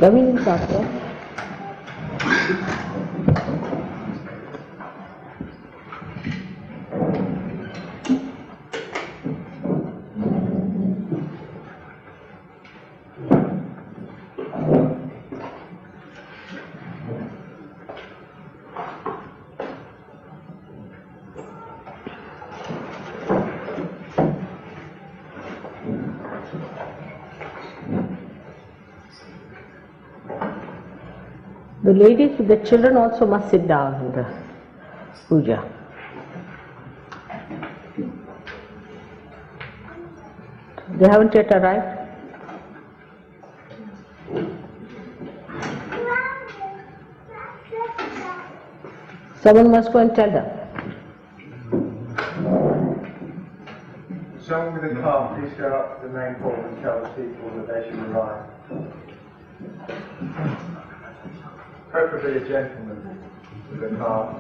Ravi is not there. The ladies with the children also must sit down in the puja. They haven't yet arrived. Someone must go and tell them. Someone with a car, please go up to the main hall and tell the people that they should arrive. Preferably a gentleman with a car.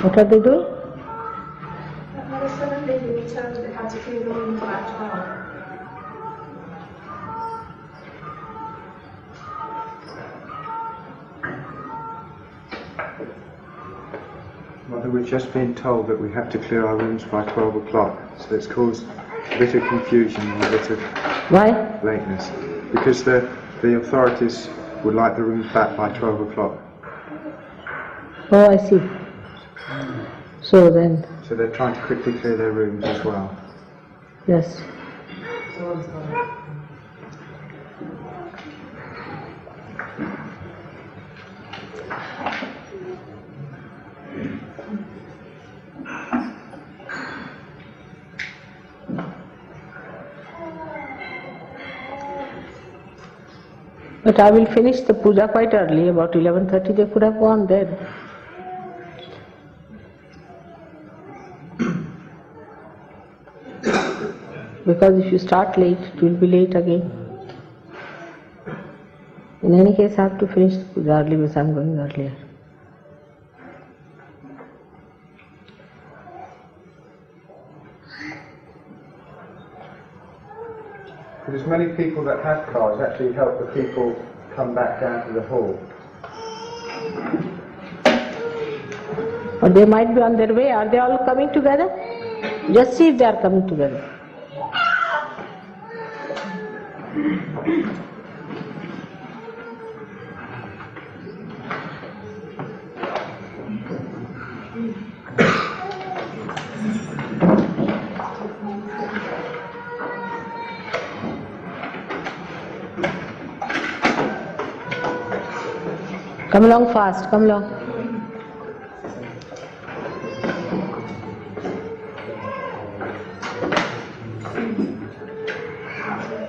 What are they doing? There was some lady who told that they had to clean the rooms by 12. Mother, we've just been told that we have to clear our rooms by 12 o'clock, so it's caused a bit of confusion and a bit of lateness. Because the authorities would like the rooms back by 12 o'clock. Oh, I see. So they're trying to quickly clear their rooms as well. Yes. But I will finish the puja quite early, about 11:30 they could have gone there. Because if you start late, it will be late again. In any case, I have to finish the puja early because I am going earlier. Because many people that have cars actually help the people come back down to the hall. Or they might be on their way. Are they all coming together? Just see if they are coming together. Come along fast, come along.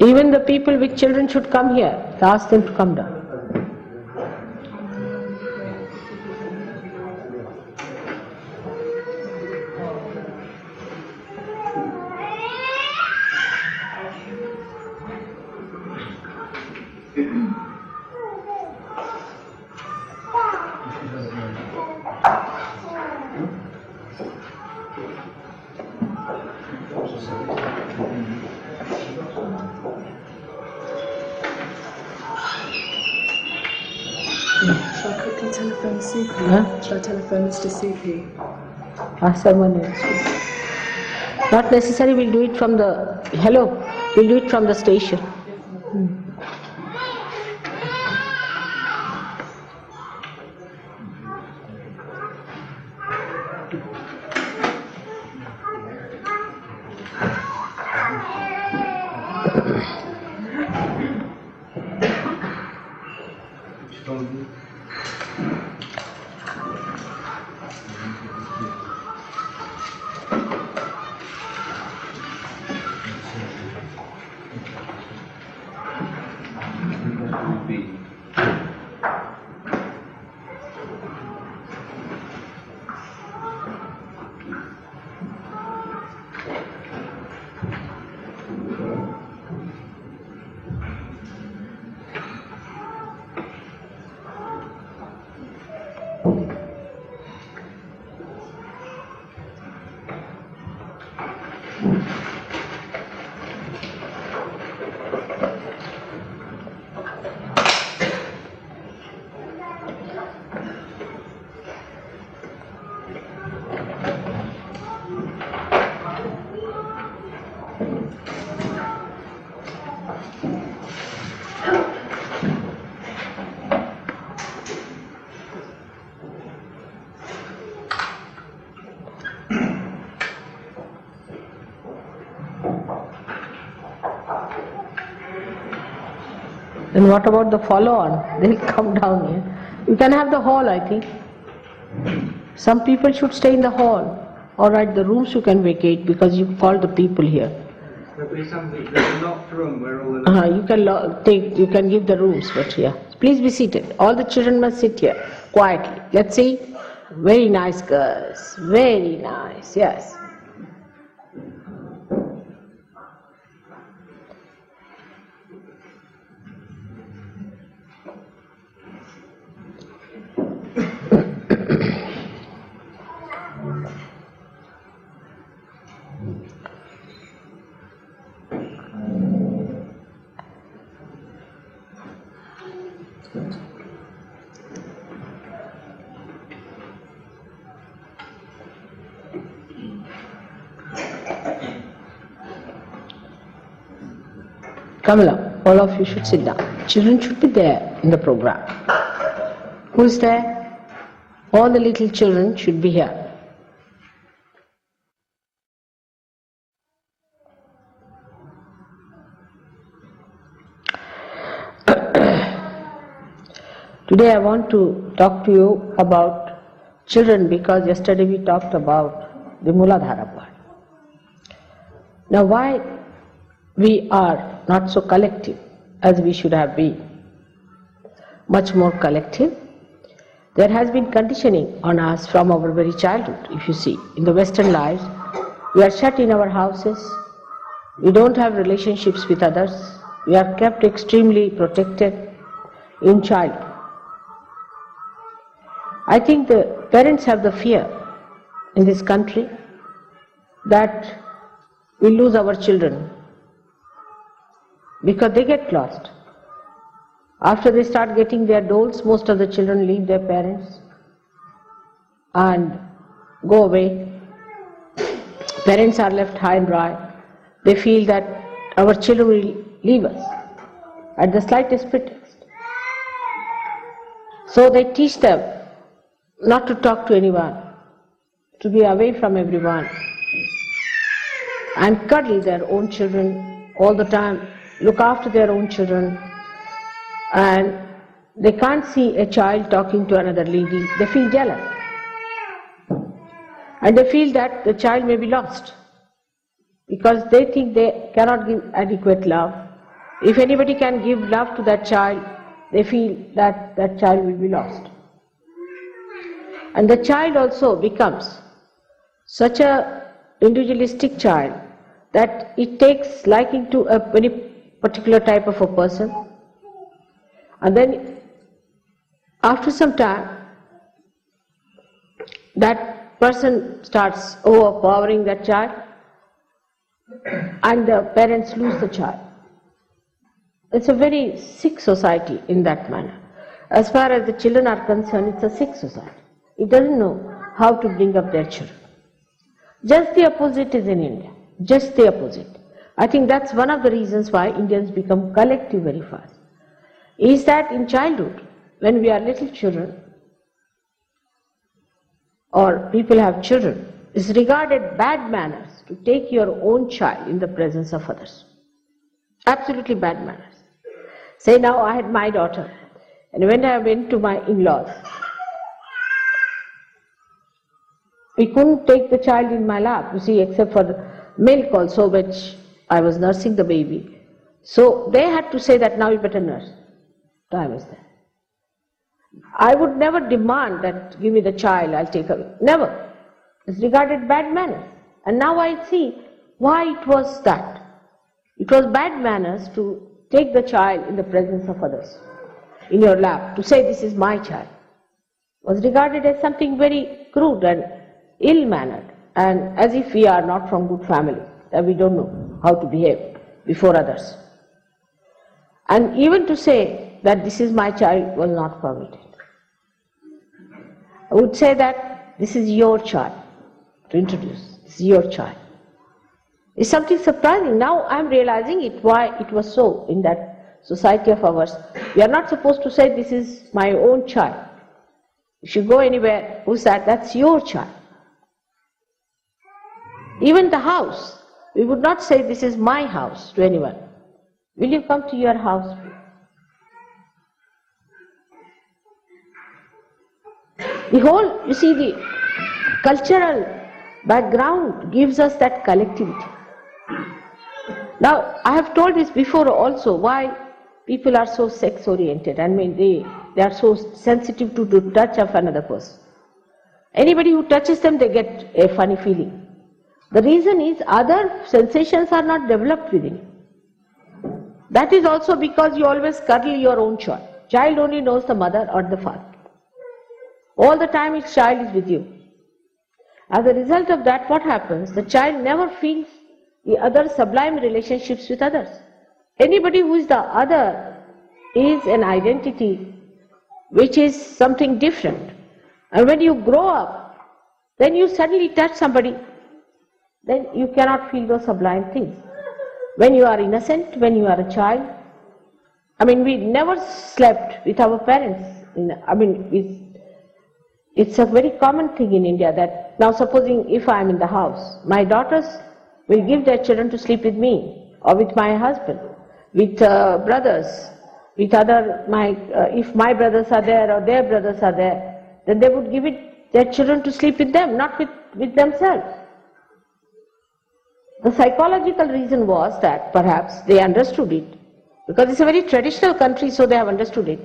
Even the people with children should come here. Ask them to come down. Shall I quickly telephone CP? Shall I telephone Mr. CP? Ask someone else. Not necessary, we'll do it from the, we'll do it from the station. Then what about the follow-on? They'll come down here. You can have the hall, I think. Some people should stay in the hall. All right, the rooms you can vacate because you called the people here. There's a locked room where all the... You can give the rooms, but yeah. Please be seated. All the children must sit here quietly. Let's see. Very nice girls. Very nice. Yes. Come along, all of you should sit down. Children should be there in the program. Who is there? All the little children should be here. Today I want to talk to you about children because yesterday we talked about the Muladhara part. Now why we are not so collective as we should have been, much more collective. There has been conditioning on us from our very childhood. If you see, in the Western lives, we are shut in our houses, we don't have relationships with others, we are kept extremely protected in childhood. I think the parents have the fear in this country that we lose our children because they get lost. After they start getting their doles, most of the children leave their parents and go away. Parents are left high and dry. They feel that our children will leave us at the slightest pretext. So they teach them not to talk to anyone, to be away from everyone, and cuddle their own children all the time, look after their own children, and they can't see a child talking to another lady. They feel jealous. And they feel that the child may be lost because they think they cannot give adequate love. If anybody can give love to that child, they feel that that child will be lost. And the child also becomes such a individualistic child that it takes liking to a very particular type of a person, and then after some time that person starts overpowering that child and the parents lose the child. It's a very sick society in that manner. As far as the children are concerned, it's a sick society. It doesn't know how to bring up their children. Just the opposite is in India. Just the opposite. I think that's one of the reasons why Indians become collective very fast. Is that in childhood, when we are little children, or people have children, it's regarded bad manners to take your own child in the presence of others. Absolutely bad manners. Say now I had my daughter, and when I went to my in-laws, we couldn't take the child in my lap, you see, except for the milk also, which I was nursing the baby. So they had to say that now you better nurse. So I was there. I would never demand that give me the child, I'll take her. Never. It's regarded bad manners. And now I see why it was that. It was bad manners to take the child in the presence of others, in your lap, to say this is my child. It was regarded as something very crude and ill-mannered, and as if we are not from good family, that we don't know how to behave before others. And even to say that this is my child was not permitted. I would say that this is your child, to introduce, this is your child. It's something surprising. Now I'm realizing it, why it was so in that society of ours. We are not supposed to say this is my own child. If you go anywhere, who's that? That's your child. Even the house, we would not say this is my house to anyone. Will you come to your house? The whole, you see, the cultural background gives us that collectivity. Now, I have told this before also, why people are so sex oriented. I mean, they are so sensitive to the touch of another person. Anybody who touches them, they get a funny feeling. The reason is other sensations are not developed within you. That is also because you always cuddle your own child. Child only knows the mother or the father. All the time its child is with you. As a result of that, what happens? The child never feels the other sublime relationships with others. Anybody who is the other is an identity which is something different. And when you grow up, then you suddenly touch somebody, then you cannot feel those sublime things. When you are innocent, when you are a child, I mean, we never slept with our parents. It's a very common thing in India that now supposing if I am in the house, my daughters will give their children to sleep with me or with my husband, with brothers, with other, if my brothers are there or their brothers are there, then they would give their children to sleep with them, not with themselves. The psychological reason was that perhaps they understood it, because it's a very traditional country, so they have understood it,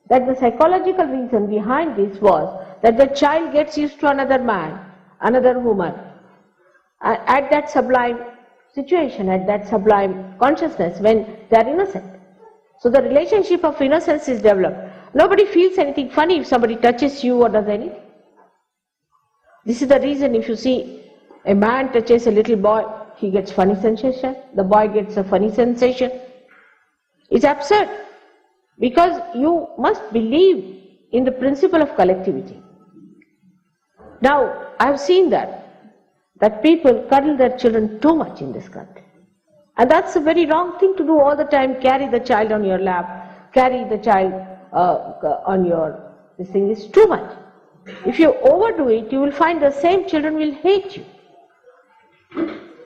that the psychological reason behind this was that the child gets used to another man, another woman, at that sublime situation, at that sublime consciousness when they are innocent. So the relationship of innocence is developed. Nobody feels anything funny if somebody touches you or does anything. This is the reason if you see a man touches a little boy, he gets funny sensation, the boy gets a funny sensation. It's absurd, because you must believe in the principle of collectivity. Now, I have seen that people cuddle their children too much in this country. And that's a very wrong thing to do all the time. Carry the child on your lap, carry the child on your, this thing is too much. If you overdo it, you will find the same children will hate you.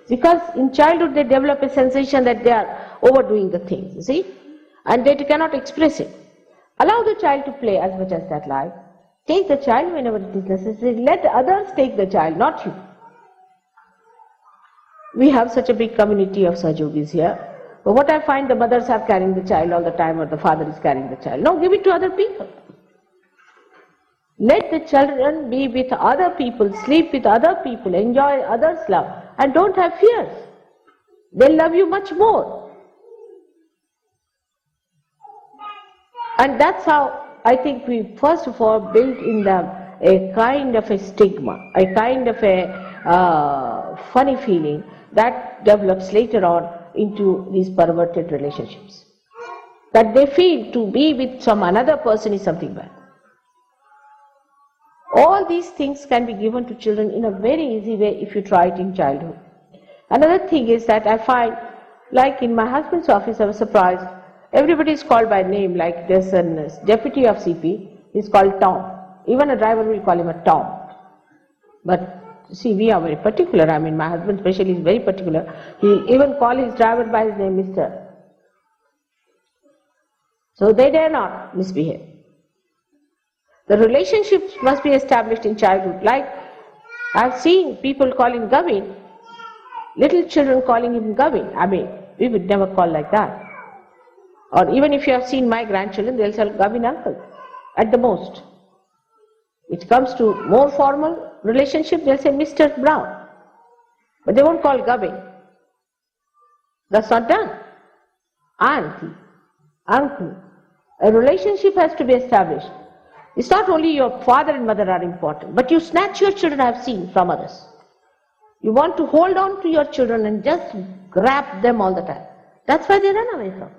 Because in childhood they develop a sensation that they are overdoing the things, you see, and they cannot express it. Allow the child to play as much as that like. Take the child whenever it is necessary. Let others take the child, not you. We have such a big community of Sahajogis here. But what I find, the mothers are carrying the child all the time, or the father is carrying the child. No, give it to other people. Let the children be with other people, sleep with other people, enjoy others' love, and don't have fears. They'll love you much more. And that's how I think we first of all built in them a kind of a stigma, a kind of a funny feeling that develops later on into these perverted relationships. That they feel to be with some another person is something bad. All these things can be given to children in a very easy way if you try it in childhood. Another thing is that I find, like in my husband's office, I was surprised, everybody is called by name, like there's a deputy of CP, he's called Tom. Even a driver will call him a Tom. But see, we are very particular. I mean, my husband especially is very particular. He even call his driver by his name, Mr. So they dare not misbehave. The relationships must be established in childhood. Like I've seen people calling Gavin, little children calling him Gavin. I mean, we would never call like that. Or even if you have seen my grandchildren, they'll say Gavin uncle, at the most. It comes to more formal relationship, they'll say Mr. Brown. But they won't call Gavin. That's not done. Auntie, uncle. A relationship has to be established. It's not only your father and mother are important, but you snatch your children, I have seen, from others. You want to hold on to your children and just grab them all the time. That's why they run away from.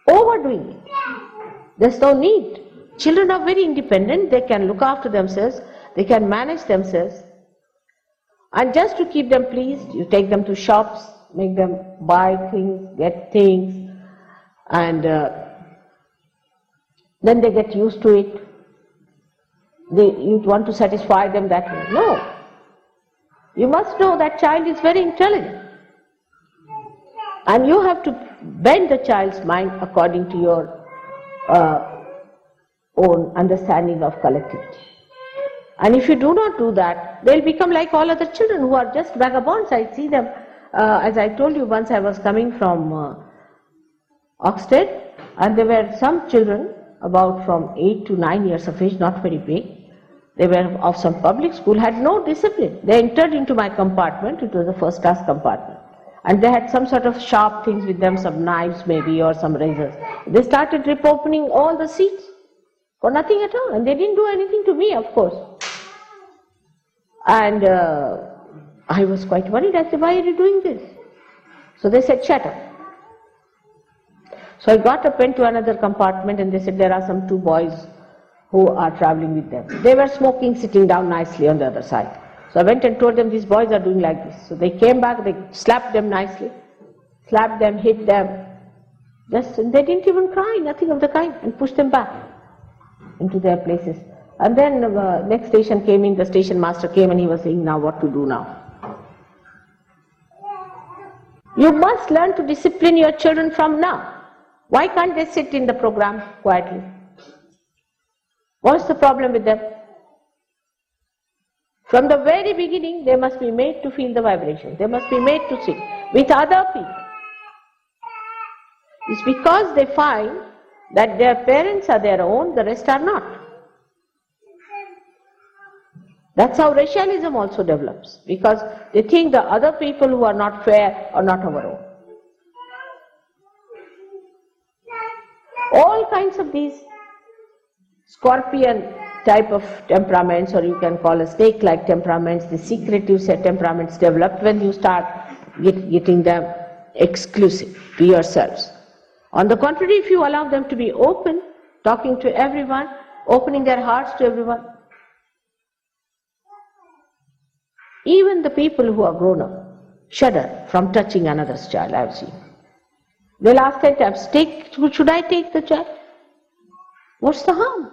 Overdoing it. There's no need. Children are very independent, they can look after themselves, they can manage themselves. And just to keep them pleased, you take them to shops, make them buy things, get things, and then they get used to it. You want to satisfy them that way. No. You must know that child is very intelligent. And you have to bend the child's mind according to your own understanding of collectivity. And if you do not do that, they'll become like all other children who are just vagabonds. I see them, as I told you once, I was coming from Oxted, and there were some children about from 8 to 9 years of age, not very big. They were of some public school, had no discipline. They entered into my compartment, it was a first class compartment. And they had some sort of sharp things with them, some knives maybe or some razors. They started rip opening all the seats for nothing at all. And they didn't do anything to me, of course. And I was quite worried. I said, why are you doing this? So they said, shut up. So I got up, went to another compartment, and they said, there are some 2 boys who are traveling with them. They were smoking, sitting down nicely on the other side. So I went and told them, these boys are doing like this. So they came back, they slapped them nicely, slapped them, hit them. Just, they didn't even cry, nothing of the kind, and pushed them back into their places. And then next station came in, the station master came and he was saying, now what to do now? You must learn to discipline your children from now. Why can't they sit in the program quietly? What's the problem with them? From the very beginning, they must be made to feel the vibration. They must be made to sit with other people. It's because they find that their parents are their own, the rest are not. That's how racialism also develops, because they think the other people who are not fair are not our own. All kinds of these scorpion type of temperaments, or you can call a snake-like temperaments, the secretive set temperaments develop when you start getting them exclusive to yourselves. On the contrary, if you allow them to be open, talking to everyone, opening their hearts to everyone, even the people who are grown up shudder from touching another's child, I have seen. They'll ask 10 times, should I take the child? What's the harm?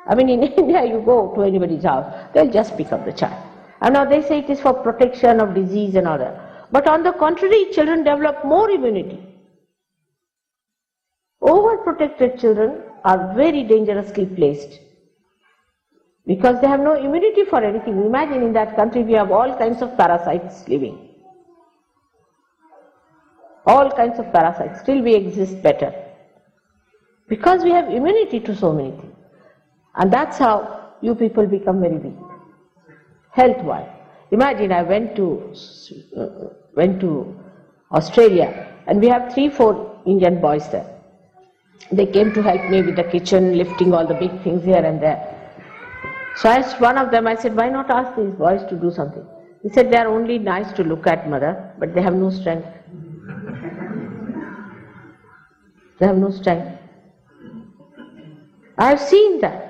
I mean, in India, you go to anybody's house, they'll just pick up the child. And now they say it is for protection of disease and all that. But on the contrary, children develop more immunity. Overprotected children are very dangerously placed, because they have no immunity for anything. Imagine in that country we have all kinds of parasites living. All kinds of parasites. Still we exist better, because we have immunity to so many things. And that's how you people become very weak, health-wise. Imagine I went to Australia, and we have 3-4 Indian boys there. They came to help me with the kitchen, lifting all the big things here and there. So I asked one of them, I said, why not ask these boys to do something? He said, they are only nice to look at, mother, but they have no strength. They have no strength. I have seen that.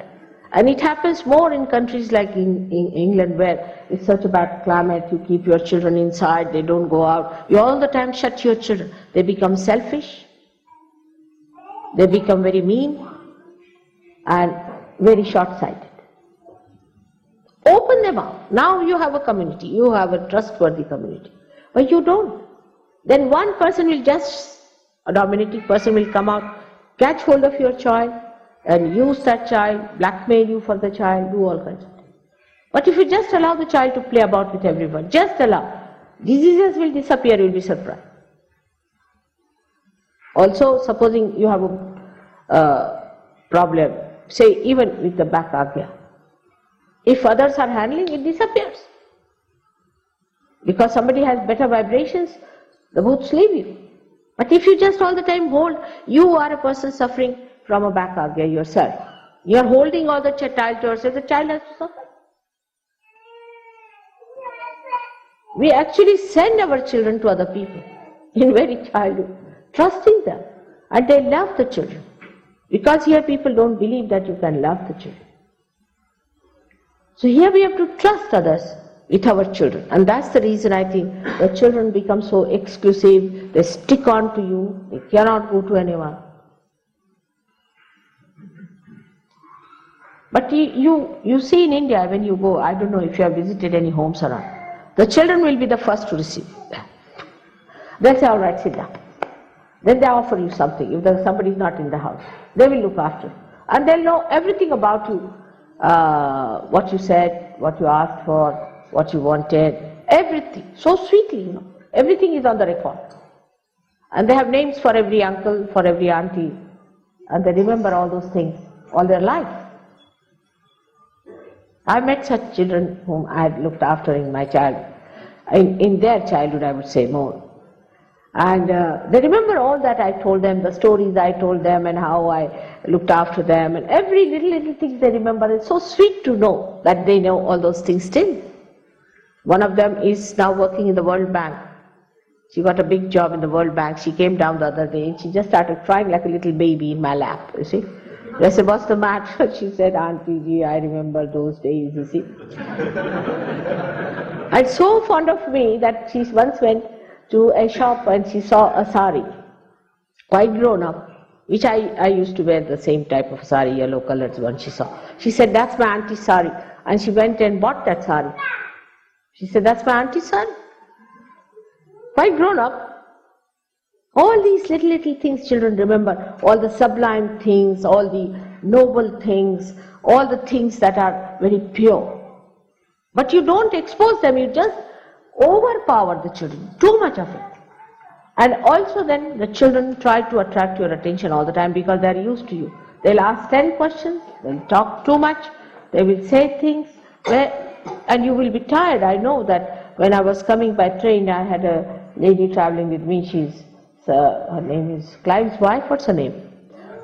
And it happens more in countries like in England, where it's such a bad climate, you keep your children inside, they don't go out. You all the time shut your children. They become selfish. They become very mean and very short-sighted. Open them up. Now you have a community, you have a trustworthy community. But you don't. Then one person will just, a dominating person will come out, catch hold of your child and use that child, blackmail you for the child, do all kinds of things. But if you just allow the child to play about with everyone, just allow, diseases will disappear, you will be surprised. Also, supposing you have a problem, say even with the back agya, if others are handling, it disappears. Because somebody has better vibrations, the bhoots leave you. But if you just all the time hold, you are a person suffering from a back agya yourself. You are holding all the child to yourself, the child has to suffer. We actually send our children to other people in very childhood, trusting them. And they love the children. Because here people don't believe that you can love the children. So here we have to trust others with our children. And that's the reason I think the children become so exclusive, they stick on to you, they cannot go to anyone. But you see in India, when you go, I don't know if you have visited any homes or not, the children will be the first to receive them. They'll say, all right, sit down. Then they offer you something, if somebody is not in the house. They will look after. And they'll know everything about you, what you said, what you asked for, what you wanted, everything, so sweetly, you know. Everything is on the record. And they have names for every uncle, for every auntie, and they remember all those things all their life. I met such children whom I had looked after in my childhood, in their childhood I would say more. And they remember all that I told them, the stories I told them and how I looked after them, and every little thing they remember. It's so sweet to know that they know all those things still. One of them is now working in the World Bank. She got a big job in the World Bank. She came down the other day and she just started crying like a little baby in my lap, you see. I said, what's the matter? She said, Auntie Ji, I remember those days, you see. And so fond of me that she once went to a shop and she saw a sari, quite grown up, which I used to wear the same type of sari, yellow colored one she saw. She said, that's my auntie's sari. And she went and bought that sari. She said, that's my auntie's sari. Quite grown up. All these little things children remember, all the sublime things, all the noble things, all the things that are very pure. But you don't expose them, you just overpower the children, too much of it. And also then the children try to attract your attention all the time because they are used to you. They'll ask 10 questions, they'll talk too much, they will say things, and you will be tired. I know that when I was coming by train, I had a lady traveling with me, her name is Clive's wife, what's her name?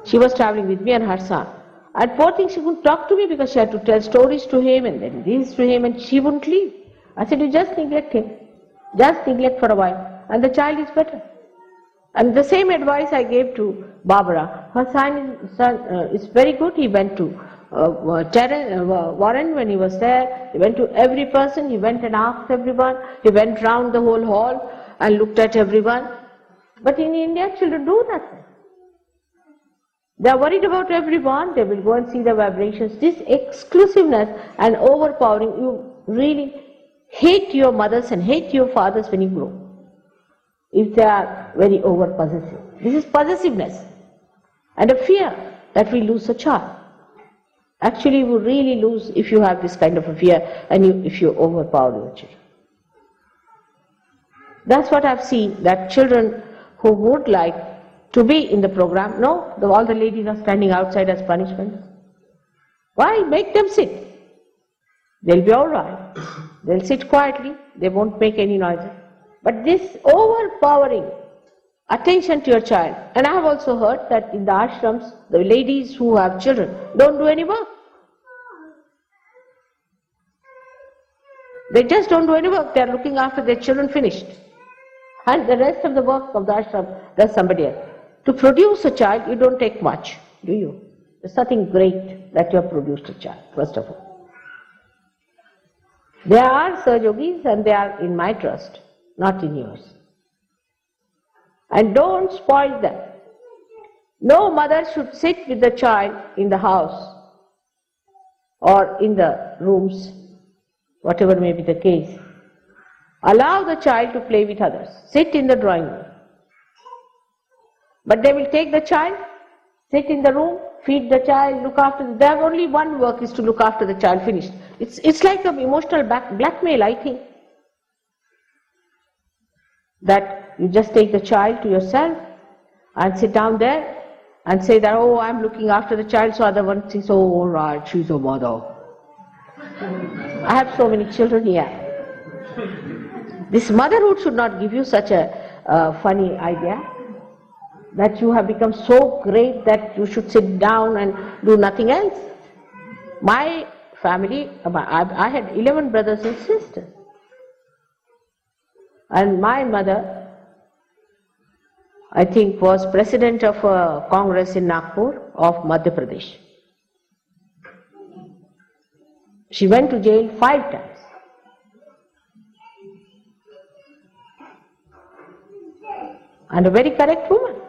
She was traveling with me and her son. And poor thing, she couldn't talk to me because she had to tell stories to him and then this to him, and she wouldn't leave. I said, you just neglect him. Just neglect for a while and the child is better. And the same advice I gave to Barbara. Her son is very good. He went to Warren when he was there. He went to every person. He went and asked everyone. He went round the whole hall and looked at everyone. But in India, children do nothing. They are worried about everyone. They will go and see the vibrations. This exclusiveness and overpowering, you really hate your mothers and hate your fathers when you grow, if they are very over-possessive. This is possessiveness and a fear that we lose a child. Actually, you really lose if you have this kind of a fear and if you overpower your children. That's what I've seen, that children who would like to be in the program, no, all the ladies are standing outside as punishment. Why? Make them sit. They'll be all right. They'll sit quietly. They won't make any noise. But this overpowering attention to your child, and I have also heard that in the ashrams, the ladies who have children don't do any work. They just don't do any work. They are looking after their children finished. And the rest of the work of the ashram does somebody else. To produce a child, you don't take much, do you? There's nothing great that you have produced a child, first of all. They are Sahajogis and they are in my trust, not in yours. And don't spoil them. No mother should sit with the child in the house or in the rooms, whatever may be the case. Allow the child to play with others. Sit in the drawing room. But they will take the child, sit in the room, feed the child, look after them. They have only one work, is to look after the child, finished. It's like an emotional blackmail, I think. That you just take the child to yourself and sit down there and say that, oh, I'm looking after the child, so other one thinks, oh, all right, she's a mother. I have so many children here. This motherhood should not give you such a funny idea that you have become so great that you should sit down and do nothing else. My family, I had 11 brothers and sisters. And my mother, I think, was president of a congress in Nagpur of Madhya Pradesh. She went to jail 5 times. And a very correct woman.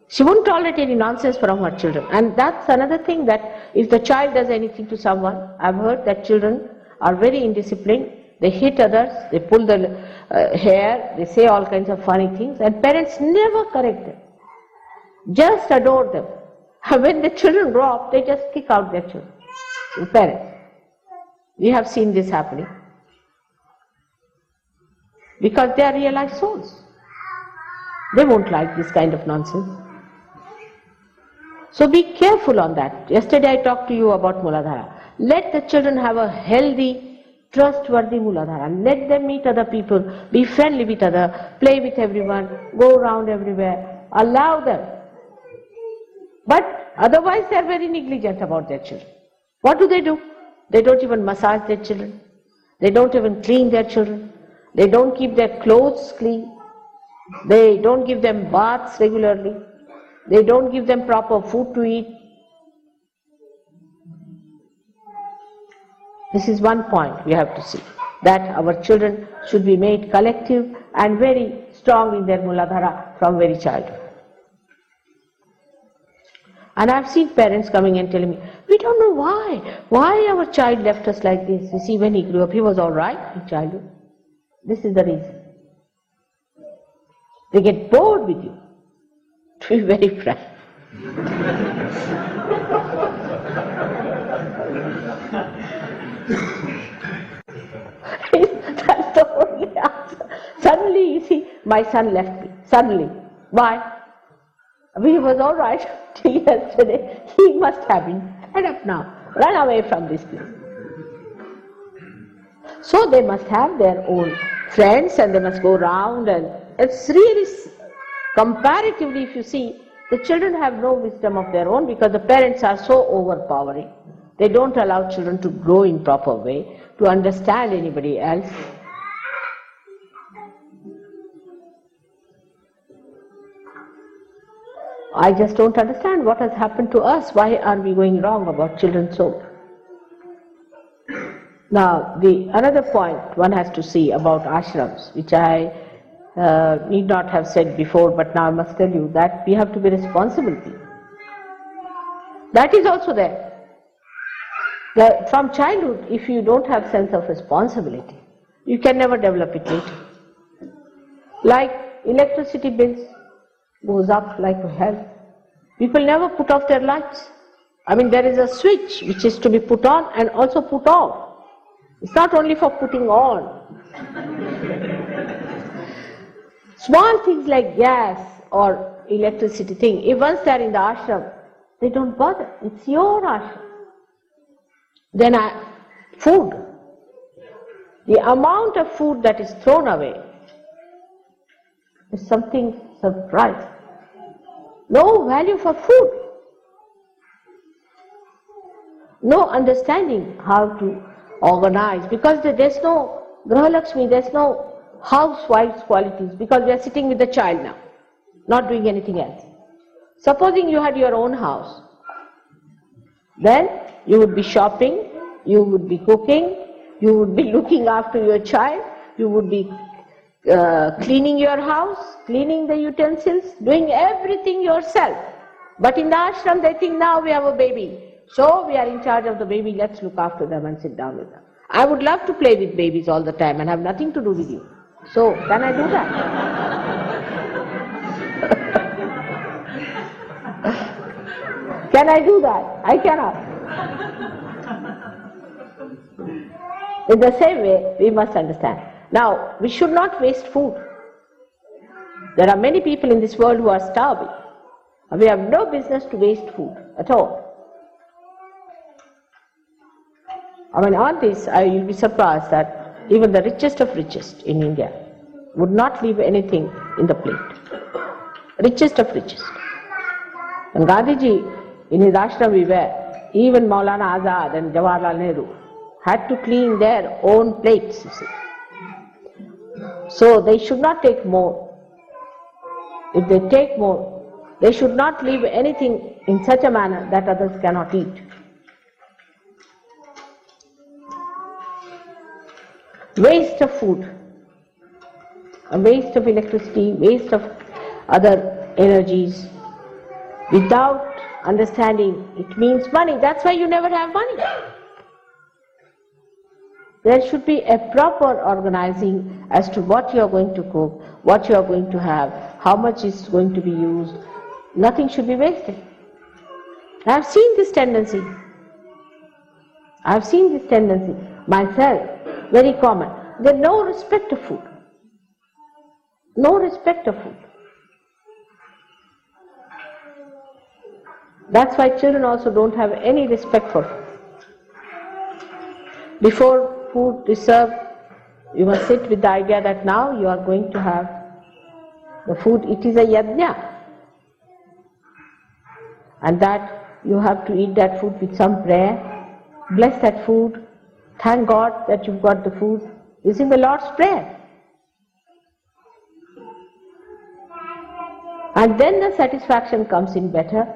She wouldn't tolerate any nonsense from her children. And that's another thing, that if the child does anything to someone, I've heard that children are very indisciplined. They hit others, they pull the hair, they say all kinds of funny things, and parents never correct them. Just adore them. When the children grow up, they just kick out their children, the parents. We have seen this happening. Because they are realized souls. They won't like this kind of nonsense. So be careful on that. Yesterday I talked to you about Muladhara. Let the children have a healthy, trustworthy Muladhara. Let them meet other people, be friendly with others, play with everyone, go around everywhere. Allow them. But otherwise they are very negligent about their children. What do? They don't even massage their children. They don't even clean their children. They don't keep their clothes clean. They don't give them baths regularly. They don't give them proper food to eat. This is one point we have to see, that our children should be made collective and very strong in their Muladhara from very childhood. And I've seen parents coming and telling me, we don't know why our child left us like this. You see, when he grew up, he was all right in childhood. This is the reason. They get bored with you, to be very frank. That's the only answer. Suddenly, you see, my son left me. Suddenly. Why? He was all right till yesterday. He must have been fed up now. Run away from this place. So they must have their own friends and they must go round, and it's really, comparatively if you see, the children have no wisdom of their own because the parents are so overpowering. They don't allow children to grow in proper way, to understand anybody else. I just don't understand what has happened to us. Why are we going wrong about children so? Now, another point one has to see about ashrams, which I need not have said before, but now I must tell you that we have to be responsible. That is also there. From childhood, if you don't have sense of responsibility, you can never develop it later. Like electricity bills goes up like hell. People never put off their lights. I mean, there is a switch which is to be put on and also put off. It's not only for putting on. Small things like gas or electricity thing, if once they are in the ashram, they don't bother. It's your ashram. Then food. The amount of food that is thrown away is something surprising. No value for food. No understanding how to organize, because there's no Graha Lakshmi, there's no housewife's qualities, because we are sitting with the child now, not doing anything else. Supposing you had your own house, then you would be shopping, you would be cooking, you would be looking after your child, you would be cleaning your house, cleaning the utensils, doing everything yourself. But in the ashram they think now we have a baby, so we are in charge of the baby, let's look after them and sit down with them. I would love to play with babies all the time and have nothing to do with you. So, can I do that? Can I do that? I cannot. In the same way, we must understand. Now, we should not waste food. There are many people in this world who are starving. We have no business to waste food at all. I mean, on this, you'll be surprised that even the richest of richest in India would not leave anything in the plate. Richest of richest. And Gandhiji, in his ashram we were, even Maulana Azad and Jawaharlal Nehru had to clean their own plates, you see. So they should not take more. If they take more, they should not leave anything in such a manner that others cannot eat. Waste of food, a waste of electricity, waste of other energies, without understanding it means money. That's why you never have money. There should be a proper organizing as to what you are going to cook, what you are going to have, how much is going to be used. Nothing should be wasted. I have seen this tendency. I have seen this tendency myself, very common. There's no respect of food. No respect of food. That's why children also don't have any respect for food. Before food is served, you must sit with the idea that now you are going to have the food. It is a yajna. And that you have to eat that food with some prayer. Bless that food. Thank God that you've got the food. Using the Lord's Prayer. And then the satisfaction comes in better,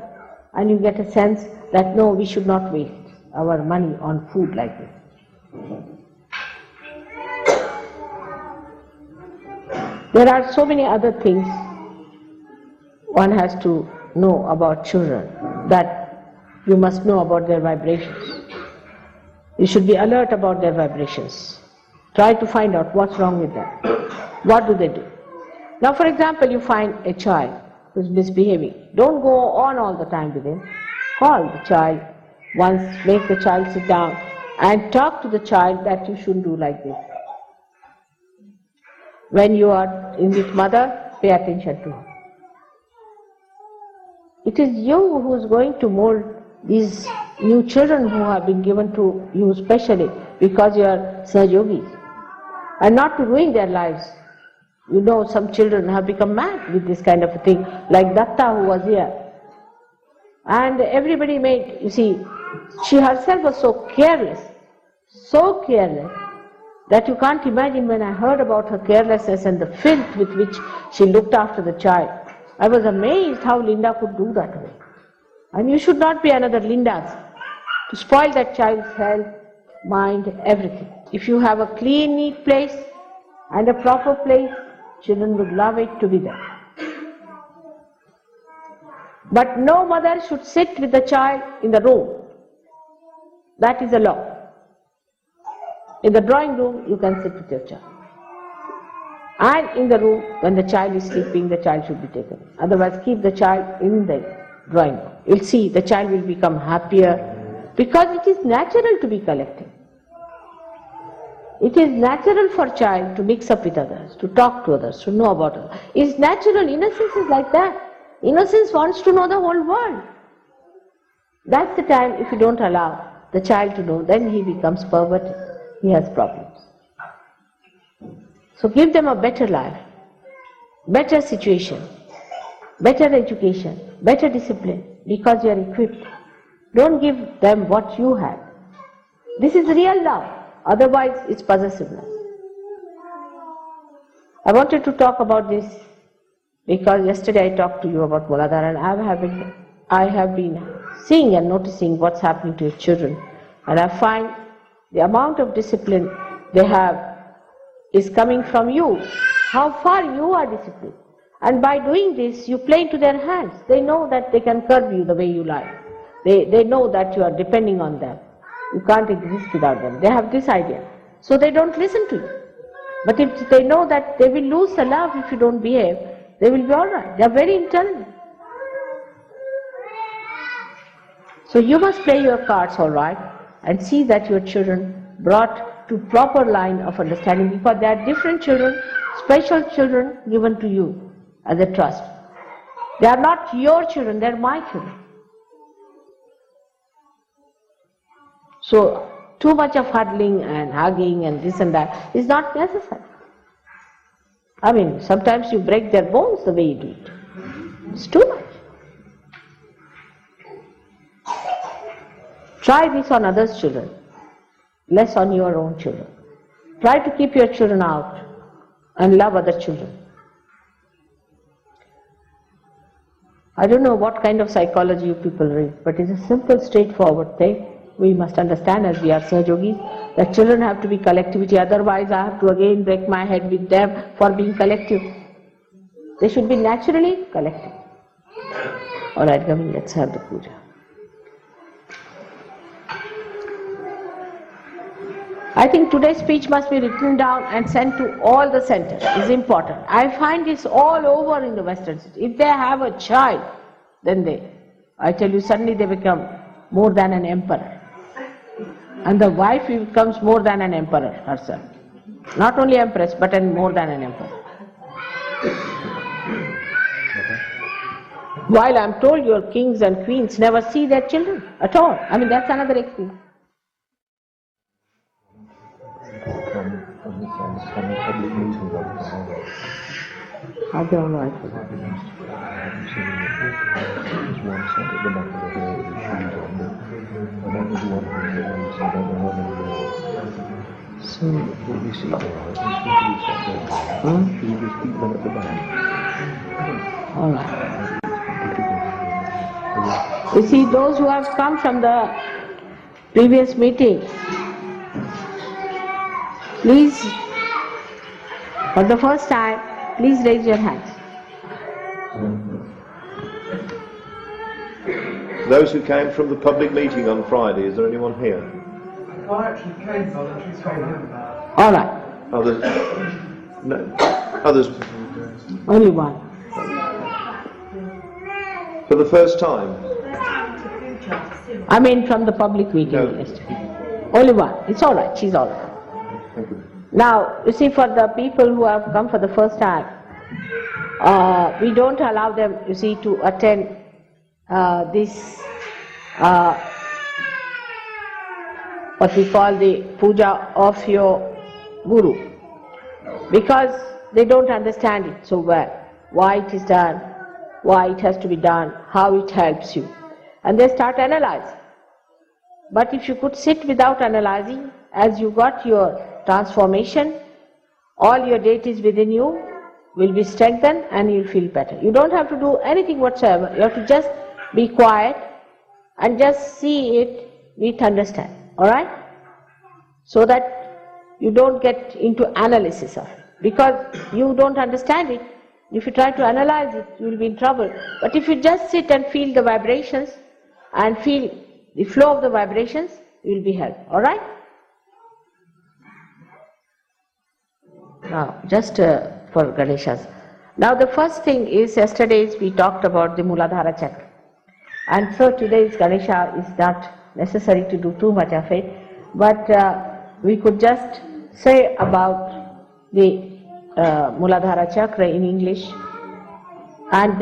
and you get a sense that no, we should not waste our money on food like this. There are so many other things one has to know about children, that you must know about their vibrations. You should be alert about their vibrations. Try to find out what's wrong with them. What do they do? Now, for example, you find a child who's misbehaving. Don't go on all the time with him. Call the child once, make the child sit down and talk to the child that you shouldn't do like this. When you are in with mother, pay attention to her. It is you who is going to mold these new children who have been given to you specially because you are Sahayogis, and not to ruin their lives. You know, some children have become mad with this kind of a thing, like Datta who was here. And everybody made, you see, she herself was so careless, that you can't imagine. When I heard about her carelessness and the filth with which she looked after the child, I was amazed how Linda could do that way. And you should not be another Linda's to spoil that child's health, mind, everything. If you have a clean, neat place and a proper place, children would love it to be there. But no mother should sit with the child in the room. That is a law. In the drawing room, you can sit with your child. And in the room, when the child is sleeping, the child should be taken. Otherwise, keep the child in the drawing room. You'll see the child will become happier, because it is natural to be collective. It is natural for a child to mix up with others, to talk to others, to know about others. It's natural. Innocence is like that. Innocence wants to know the whole world. That's the time, if you don't allow the child to know, then he becomes perverted. He has problems. So give them a better life, better situation, better education, better discipline, because you are equipped. Don't give them what you have. This is real love. Otherwise, it's possessiveness. I wanted to talk about this because yesterday I talked to you about Muladhara, and I have been seeing and noticing what's happening to your children, and I find the amount of discipline they have is coming from you. How far you are disciplined. And by doing this, you play into their hands. They know that they can curb you the way you like. They know that you are depending on them. You can't exist without them. They have this idea. So they don't listen to you. But if they know that they will lose the love if you don't behave, they will be alright. They are very intelligent. So you must play your cards alright and see that your children brought to proper line of understanding, because they are different children, special children given to you as a trust. They are not your children, they are my children. So too much of huddling and hugging and this and that is not necessary. I mean, sometimes you break their bones the way you do it. It's too much. Try this on others' children, less on your own children. Try to keep your children out and love other children. I don't know what kind of psychology you people read, but it's a simple, straightforward thing. We must understand, as we are Sahayogis, that children have to be collectivity, otherwise I have to again break my head with them for being collective. They should be naturally collective. Alright, Gavi, let's have the puja. I think today's speech must be written down and sent to all the centers. It's important. I find this all over in the Western cities. If they have a child, then I tell you, suddenly they become more than an emperor. And the wife becomes more than an emperor herself. Not only empress, but more than an emperor. While I'm told your kings and queens never see their children at all. I mean, that's another experience. I don't know. So, all right. You see, those who have come from the previous meeting, please, for the first time, please raise your hands. Those who came from the public meeting on Friday, is there anyone here? I actually came volunteers from him. All right. Others? No. Others? Only one. For the first time? I mean from the public meeting yesterday. Only one. It's all right. She's all right. Thank you. Now, you see, for the people who have come for the first time, we don't allow them, you see, to attend this, what we call the puja of your guru, because they don't understand it so well, why it is done, why it has to be done, how it helps you, and they start analyzing. But if you could sit without analyzing, as you got your transformation, all your deities within you will be strengthened and you'll feel better. You don't have to do anything whatsoever. You have to just be quiet and just see it with understand. Alright? So that you don't get into analysis of it. Because you don't understand it. If you try to analyze it, you will be in trouble. But if you just sit and feel the vibrations and feel the flow of the vibrations, you will be helped. Alright? Now, just for Ganeshas. Now, the first thing is, yesterday we talked about the Muladhara Chakra. And so today's Ganesha is not necessary to do too much of it, but we could just say about the Muladhara Chakra in English, and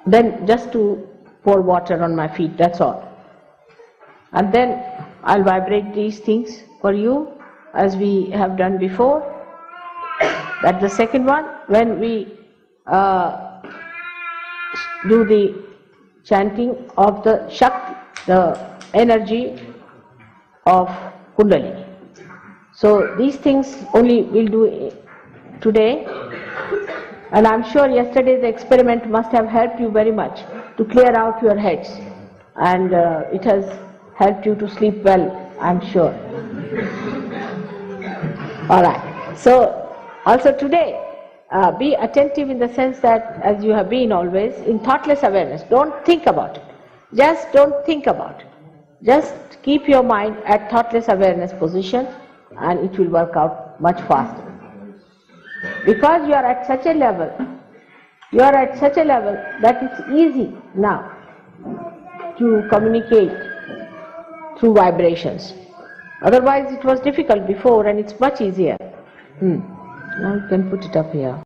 then just to pour water on my feet, that's all. And then I'll vibrate these things for you, as we have done before. That's the second one. When we do the chanting of the Shakti, the energy of Kundalini. So these things only we'll do today, and I'm sure yesterday's experiment must have helped you very much to clear out your heads, and it has helped you to sleep well, I'm sure. Alright, so also today, be attentive in the sense that, as you have been always, in thoughtless awareness. Don't think about it. Just don't think about it. Just keep your mind at thoughtless awareness position, and it will work out much faster. Because you are at such a level, that it's easy now to communicate through vibrations. Otherwise it was difficult before, and it's much easier. Now you can put it up here.